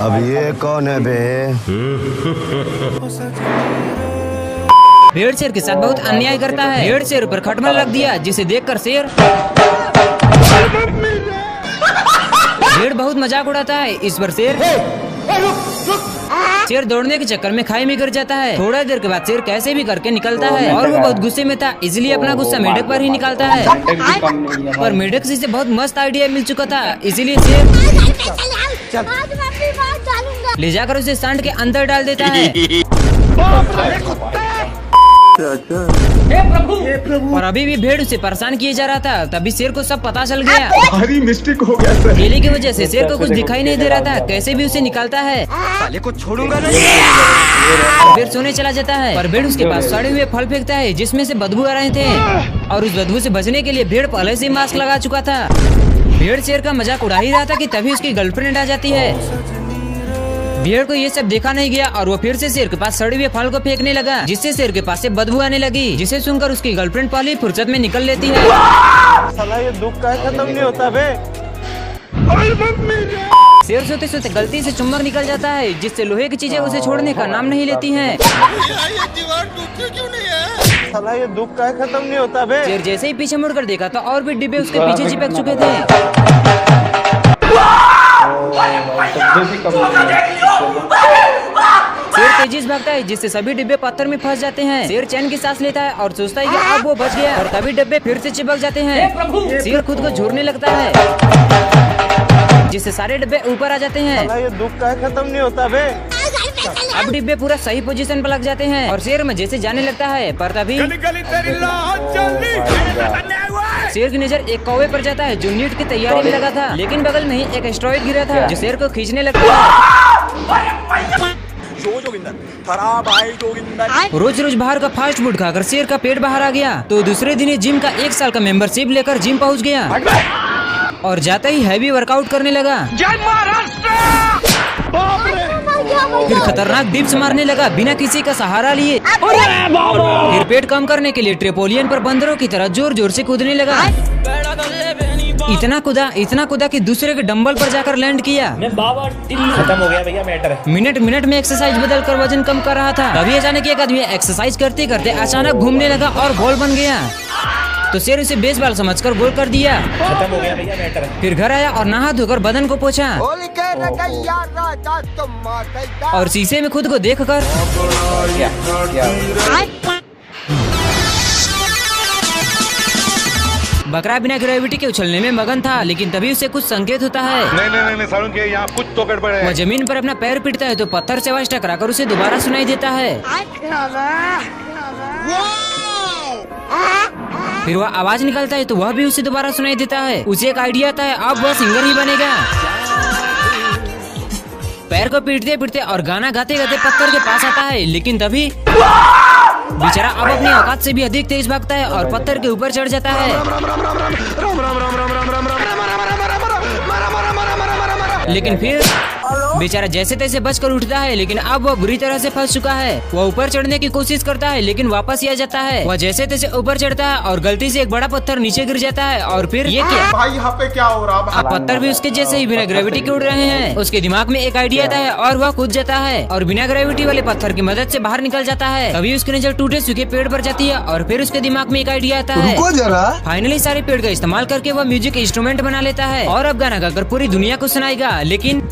अब ये कौन है बे? भेड़ शेर के साथ बहुत अन्याय करता है। भेड़ शेर पर खटमल रख दिया, जिसे देखकर शेर भेड़ बहुत मजाक उड़ाता है। इस पर शेर दौड़ने के चक्कर में खाई में गिर जाता है। थोड़ा देर के बाद शेर कैसे भी करके निकलता है और वो बहुत गुस्से में था, इसलिए अपना गुस्सा मेढक पर ही निकालता है। पर मेढक से बहुत मस्त आइडिया मिल चुका था, इसीलिए शेर ले जाकर उसे सांड के अंदर डाल देता है। और अभी भी भेड़ उसे परेशान किए जा रहा था, तभी शेर को सब पता चल गया। भारी मिस्टेक हो गया सर। केले की वजह से शेर को कुछ दिखाई नहीं दे रहा था, कैसे भी उसे निकालता है। साले को छोड़ूंगा नहीं। फिर सोने चला जाता है, पर भेड़ उसके पास सड़े हुए फल फेंकता है, जिसमें से बदबू आ रहे थे। और उस बदबू से बचने के लिए भेड़ पहले से मास्क लगा चुका था। भेड़ शेर का मजाक उड़ा ही रहा था कि तभी उसकी गर्लफ्रेंड आ जाती है। भेड़ को ये सब देखा नहीं गया और वो फिर से शेर के पास सड़े हुए फल को फेंकने लगा, जिससे शेर के पास से बदबू आने लगी, जिसे सुनकर उसकी गर्लफ्रेंड पहली फुर्सत में निकल लेती है। साला ये दुख का खत्म नहीं होता बे। शेर सोते सोते गलती से चुम्बक निकल जाता है, जिससे लोहे की चीजें उसे छोड़ने का नाम नहीं लेती हैं। साला ये दुख का खत्म नहीं होता बे। शेर जैसे ही पीछे मुड़कर देखा तो और भी डिब्बे उसके पीछे चिपक चुके थे। शेर तेजी से भागता है, जिससे सभी डिब्बे पत्थर में फंस जाते हैं। शेर चैन की सांस लेता है और सोचता है कि अब वो बच गया, और तभी डिब्बे फिर से चिपक जाते हैं। शेर खुद को झूरने लगता है, जिससे सारे डिब्बे ऊपर आ जाते हैं। साला ये दुख का खत्म नहीं होता बे। अब डिब्बे पूरा सही पोजीशन पर लग जाते हैं और शेर मजे से जाने लगता है। पर तभी शेर की नजर एक कौवे पर जाता है, जो नीट की तैयारी में लगा था, लेकिन बगल में ही एक एस्टेरॉयड गिरा था, जो शेर को खींचने लगता है। रोज रोज बाहर का फास्ट फूड खाकर शेर का पेट बाहर आ गया, तो दूसरे दिन जिम का 1 साल का मेंबरशिप लेकर जिम पहुंच गया और जाते ही हैवी वर्कआउट करने लगा। फिर खतरनाक डिप्स मारने लगा बिना किसी का सहारा लिए। फिर पेट कम करने के लिए ट्रेपोलियन पर बंदरों की तरह जोर जोर से कूदने लगा। इतना कूदा कि दूसरे के डंबल पर जाकर लैंड किया। खत्म हो गया भैया मैटर। मिनट में एक्सरसाइज बदल कर वजन कम कर रहा था, तभी अचानक एक आदमी एक्सरसाइज करते करते अचानक घूमने लगा और गोल बन गया। तो शेर उसे बेसबॉल समझकर गोल कर दिया। खत्म हो गया भैया मैटर। फिर घर आया और नहा धोकर बदन को पोंछा और शीशे में खुद को देखकर बकरा बिना ग्रेविटी के उछलने में मगन था, लेकिन तभी उसे कुछ संकेत होता है। नहीं सारुण के यहाँ कुछ तो गड़बड़ है। वह जमीन पर अपना पैर पीटता है तो पत्थर से आवाज टकराकर उसे दोबारा सुनाई देता है। फिर वह आवाज निकालता है तो वह भी उसे दोबारा सुनाई देता है। उसे एक आइडिया आता है, अब वह सिंगर ही बनेगा। पैर को पीटते पीटते और गाना गाते गाते पत्थर के पास आता है, लेकिन तभी बेचारा अब अपनी औकात से भी अधिक तेज भागता है और पत्थर के ऊपर चढ़ जाता है। लेकिन फिर बेचारा जैसे तैसे बचकर उठता है, लेकिन अब वह बुरी तरह से फंस चुका है। वह ऊपर चढ़ने की कोशिश करता है, लेकिन वापस ही आ जाता है। वह जैसे तैसे ऊपर चढ़ता है और गलती से एक बड़ा पत्थर नीचे गिर जाता है। और फिर ये क्या भाई यहाँ पे क्या हो रहा? अब पत्थर भी उसके जैसे ही बिना ग्रेविटी के उड़ रहे हैं। उसके दिमाग में एक आइडिया आता है और वह कूद जाता है और बिना ग्रेविटी वाले पत्थर की मदद से बाहर निकल जाता है। तभी उसकी नजर टूटे सूखे पेड़ पर जाती है और फिर उसके दिमाग में एक आइडिया आता है। रुको जरा। फाइनली सारे पेड़ का इस्तेमाल करके वह म्यूजिक इंस्ट्रूमेंट बना लेता है और अब गाना गाकर पूरी दुनिया को सुनाएगा। लेकिन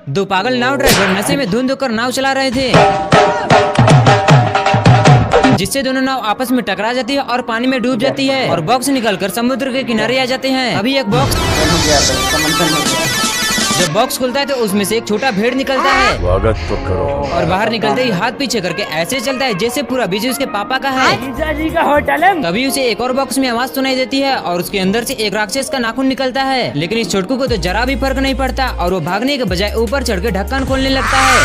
दो पागल नाव ड्राइवर नशे में धुंध होकर नाव चला रहे थे, जिससे दोनों नाव आपस में टकरा जाती है और पानी में डूब जाती है और बॉक्स निकलकर समुद्र के किनारे आ जाते हैं। अभी एक बॉक्स जब बॉक्स खुलता है तो उसमें से एक छोटा भेड़ निकलता है। स्वागत तो करो। और बाहर निकलते ही हाथ पीछे करके ऐसे चलता है जैसे पूरा बीज उसके पापा का है। जी का होटल है। तभी उसे एक और बॉक्स में आवाज सुनाई देती है और उसके अंदर से एक राक्षस का नाखून निकलता है। लेकिन इस छोटकू को तो जरा भी फर्क नहीं पड़ता और वो भागने के बजाय ऊपर चढ़ के ढक्कन खोलने लगता है,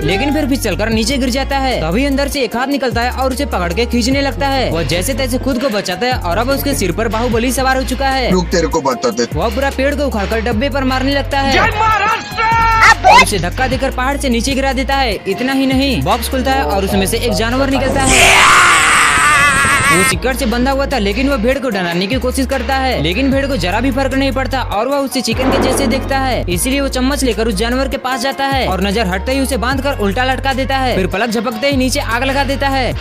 लेकिन फिर भी चलकर नीचे गिर जाता है। तभी अंदर से एक हाथ निकलता है और उसे पकड़ के खींचने लगता है। वह जैसे तैसे खुद को बचाता है और अब उसके सिर पर बाहुबली सवार हो चुका है। लोग तेरे को बताते। वह पूरा पेड़ को उखाड़कर डब्बे पर मारने लगता है और उसे धक्का देकर पहाड़ से नीचे गिरा देता है। इतना ही नहीं, बॉक्स खुलता है और उसमें से एक जानवर निकलता है वो सिक्कड़ से बंधा हुआ था, लेकिन वो भेड़ को डराने की कोशिश करता है, लेकिन भेड़ को जरा भी फर्क नहीं पड़ता और वह उसे चिकन के जैसे देखता है। इसीलिए वो चम्मच लेकर उस जानवर के पास जाता है और नजर हटते ही उसे बांधकर उल्टा लटका देता है, फिर पलक झपकते ही नीचे आग लगा देता है।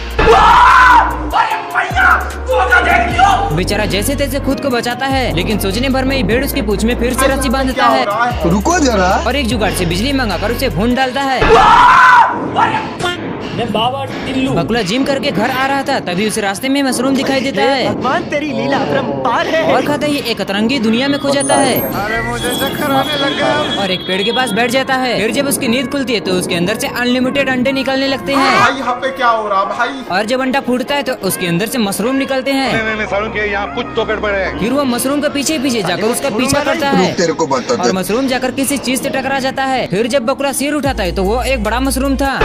बेचारा जैसे तैसे खुद को बचाता है, लेकिन सोचने भर में ही भेड़ उसकी पूंछ में फिर से रस्सी बांधता क्या हो है रहा है? रुको जरा। और एक जुगाड़ से बिजली मंगाकर उसे भून डालता है। मैं बाबा टिल्लू। बकुला जिम करके घर आ रहा था, तभी उसे रास्ते में मशरूम दिखाई देता है भगवान तेरी लीला अपरंपार है। और खाता ही एक अतरंगी दुनिया में खो जाता है अरे मुझे चक्कर आने लग गया। और एक पेड़ के पास बैठ जाता है। फिर जब उसकी नींद खुलती है तो उसके अंदर से अनलिमिटेड अंडे निकलने लगते हैं भाई यहाँ पे क्या हो रहा भाई? और जब अंडा फूटता है तो उसके अंदर से मशरूम निकलते हैं। नहीं सारुण के यहाँ कुछ तो गड़बड़ है। फिर वो मशरूम के पीछे पीछे जाकर उसका पीछा करता है तेरे को बताते और मशरूम जाकर किसी चीज से टकरा जाता है। फिर जब बकुला सिर उठाता है तो वो एक बड़ा मशरूम था।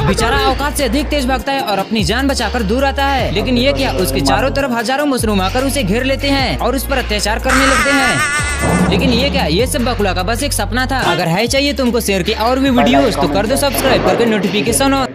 बेचारा औकात से अधिक तेज भागता है और अपनी जान बचाकर दूर आता है, लेकिन ये क्या, उसके चारों तरफ हजारों मशरूम आकर उसे घेर लेते हैं और उस पर अत्याचार करने लगते हैं। लेकिन ये क्या, ये सब बकुला का बस एक सपना था। अगर है चाहिए तुमको शेयर की और भी वीडियोस तो कर दो सब्सक्राइब करके नोटिफिकेशन ऑन।